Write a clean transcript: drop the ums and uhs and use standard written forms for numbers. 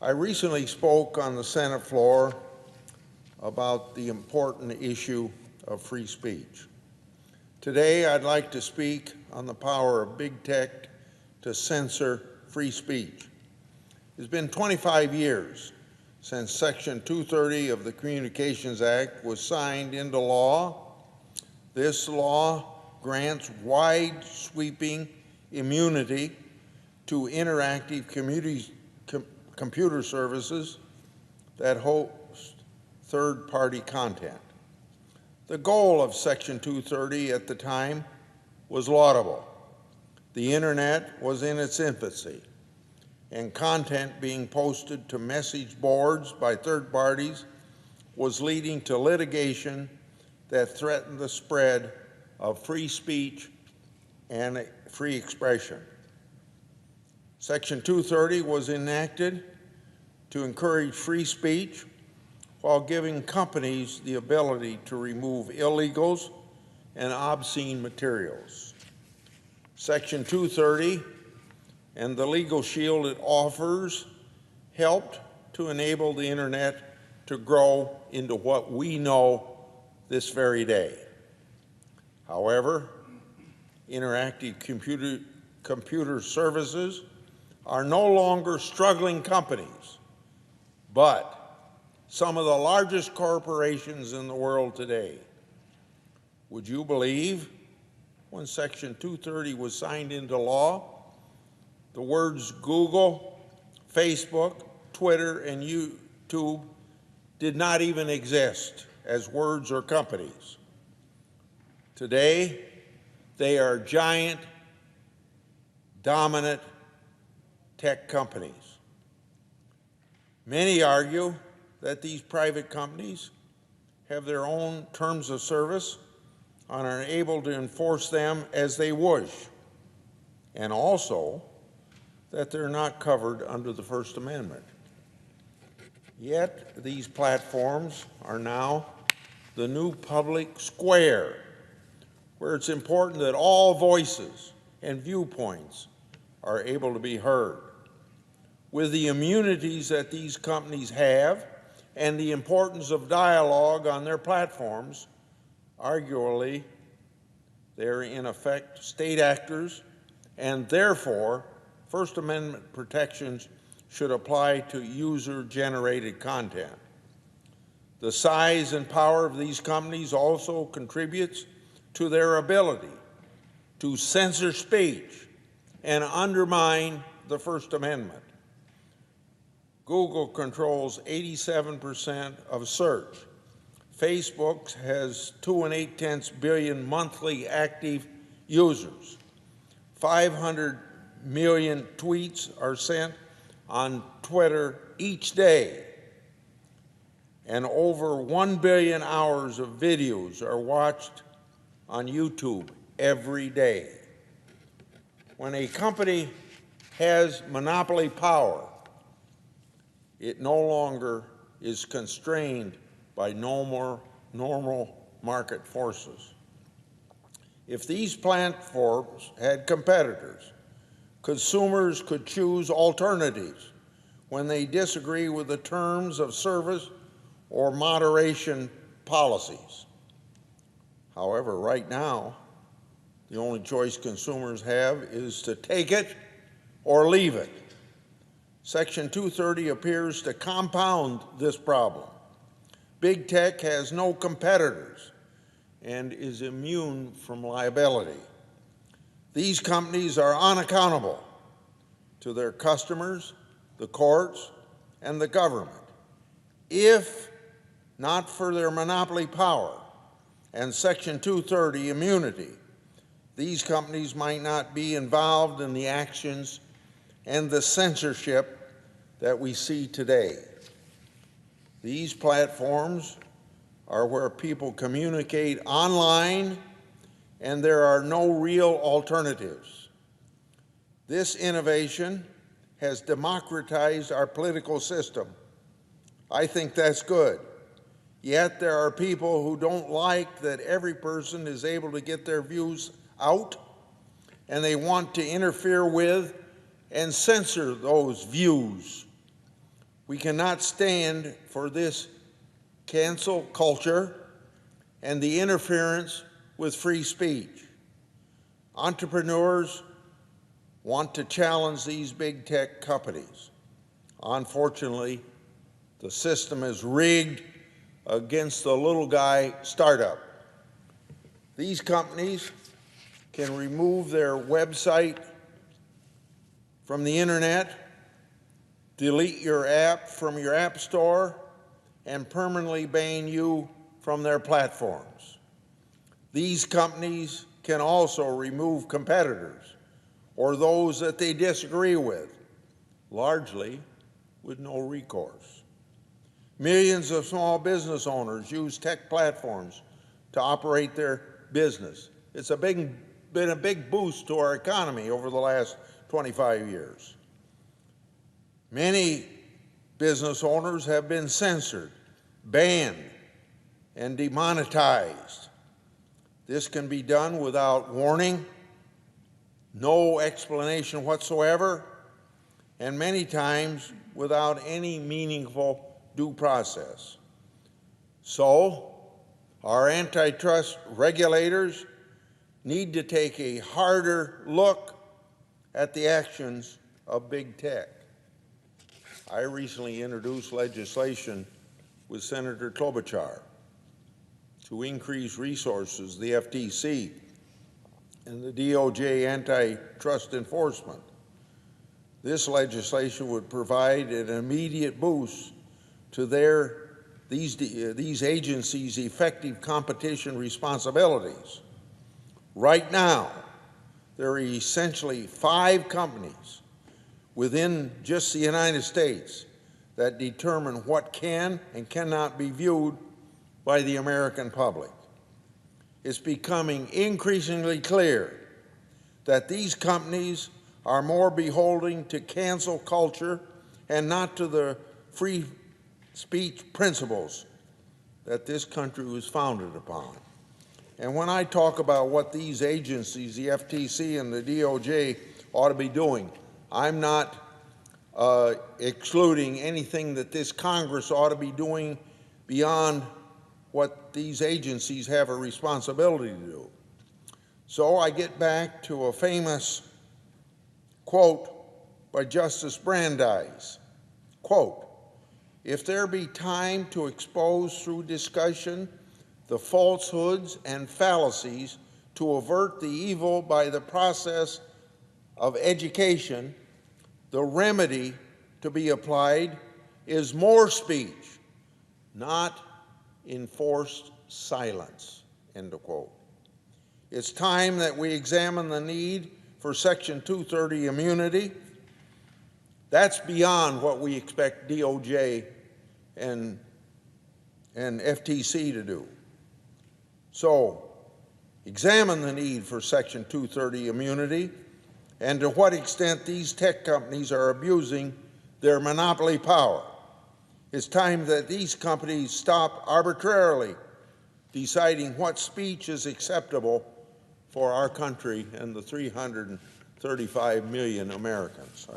I recently spoke on the Senate floor about the important issue of free speech. Today, I'd like to speak on the power of big tech to censor free speech. It's been 25 years since Section 230 of the Communications Act was signed into law. This law grants wide sweeping immunity to interactive computer services that host third-party content. The goal of Section 230 at the time was laudable. The internet was in its infancy, and content being posted to message boards by third parties was leading to litigation that threatened the spread of free speech and free expression. Section 230 was enacted to encourage free speech while giving companies the ability to remove illegals and obscene materials. Section 230 and the legal shield it offers helped to enable the internet to grow into what we know this very day. However, interactive computer services are no longer struggling companies, but some of the largest corporations in the world today. Would you believe when Section 230 was signed into law, the words Google, Facebook, Twitter, and YouTube did not even exist as words or companies? Today, they are giant, dominant tech companies. Many argue that these private companies have their own terms of service and are able to enforce them as they wish, and also that they're not covered under the First Amendment. Yet these platforms are now the new public square, where it's important that all voices and viewpoints are able to be heard. With the immunities that these companies have and the importance of dialogue on their platforms, arguably, they're in effect state actors, and therefore, First Amendment protections should apply to user-generated content. The size and power of these companies also contributes to their ability to censor speech and undermine the First Amendment. Google controls 87% of search. Facebook has 2.8 billion monthly active users. 500 million tweets are sent on Twitter each day, and over 1 billion hours of videos are watched on YouTube every day. When a company has monopoly power, it no longer is constrained by normal market forces. If these platforms had competitors, consumers could choose alternatives when they disagree with the terms of service or moderation policies. However, right now, the only choice consumers have is to take it or leave it. Section 230 appears to compound this problem. Big tech has no competitors and is immune from liability. These companies are unaccountable to their customers, the courts, and the government. If not for their monopoly power and Section 230 immunity, these companies might not be involved in the actions and the censorship that we see today. These platforms are where people communicate online, and there are no real alternatives. This innovation has democratized our political system. I think that's good. Yet there are people who don't like that every person is able to get their views out, and they want to interfere with and censor those views. We cannot stand for this cancel culture and the interference with free speech. Entrepreneurs want to challenge these big tech companies. Unfortunately, the system is rigged against the little guy startup. These companies can remove their website from the internet, delete your app from your app store, and permanently ban you from their platforms. These companies can also remove competitors or those that they disagree with, largely with no recourse. Millions of small business owners use tech platforms to operate their business. It's been a big boost to our economy over the last 25 years. Many business owners have been censored, banned, and demonetized. This can be done without warning, no explanation whatsoever, and many times without any meaningful due process. So, our antitrust regulators need to take a harder look at the actions of big tech. I recently introduced legislation with Senator Klobuchar to increase resources, the FTC and the DOJ antitrust enforcement. This legislation would provide an immediate boost to these agencies' effective competition responsibilities. Right now, there are essentially 5 companies within just the United States that determine what can and cannot be viewed by the American public. It's becoming increasingly clear that these companies are more beholden to cancel culture and not to the free speech principles that this country was founded upon. And when I talk about what these agencies, the FTC and the DOJ, ought to be doing, I'm not excluding anything that this Congress ought to be doing beyond what these agencies have a responsibility to do. So I get back to a famous quote by Justice Brandeis, quote, "If there be time to expose through discussion the falsehoods and fallacies to avert the evil by the process of education, the remedy to be applied is more speech, not enforced silence," end of quote. It's time that we examine the need for Section 230 immunity. That's beyond what we expect DOJ and FTC to do. So, examine the need for Section 230 immunity and to what extent these tech companies are abusing their monopoly power. It's time that these companies stop arbitrarily deciding what speech is acceptable for our country and the 335 million Americans.